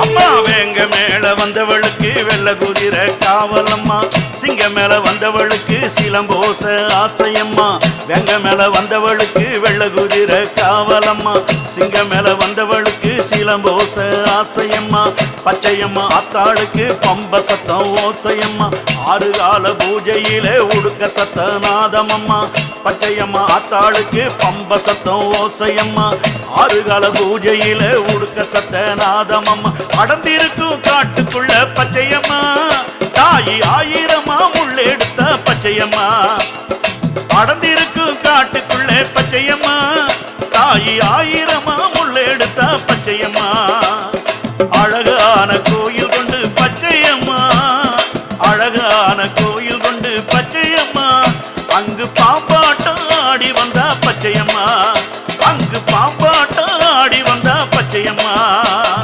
அம்மா வேங்க மேல வந்தவளுக்கு வெள்ள குதிரை காவலம்மா, சிங்க மேல வந்தவளுக்கு சிலம்போச ஆசையம்மா. வேங்க மேல வந்தவளுக்கு வெள்ள குதிரை காவலம்மா, சிங்க மேல வந்தவளுக்கு சிலம்போச ஆசையம்மா. பச்சையம்மா ஆத்தாளுக்கு பம்ப சத்தம் ஓசையம்மா, ஆறு கால பூஜையிலே உடுக்க சத்த நாதமம்மா. பச்சையம்மா ஆத்தாளுக்கு பம்ப சத்தம் ஓசையம்மா, ஆறு கால பூஜையிலே உடுக்க சத்த நாதமம்மா. அடர்ந்திருக்கும் காட்டுக்குள்ள பச்சையம்மா, தாயி ஆயிரமா முள்ளெடுத்த பச்சையம்மா. அடர்ந்திருக்கும் காட்டுக்குள்ள பச்சையம்மா, தாயி ஆயிரமா முள்ளெடுத்த பச்சையம்மா. அழகான கோயில் கொண்டு பச்சையம்மா, அழகான கோயில் கொண்டு பச்சையம்மா.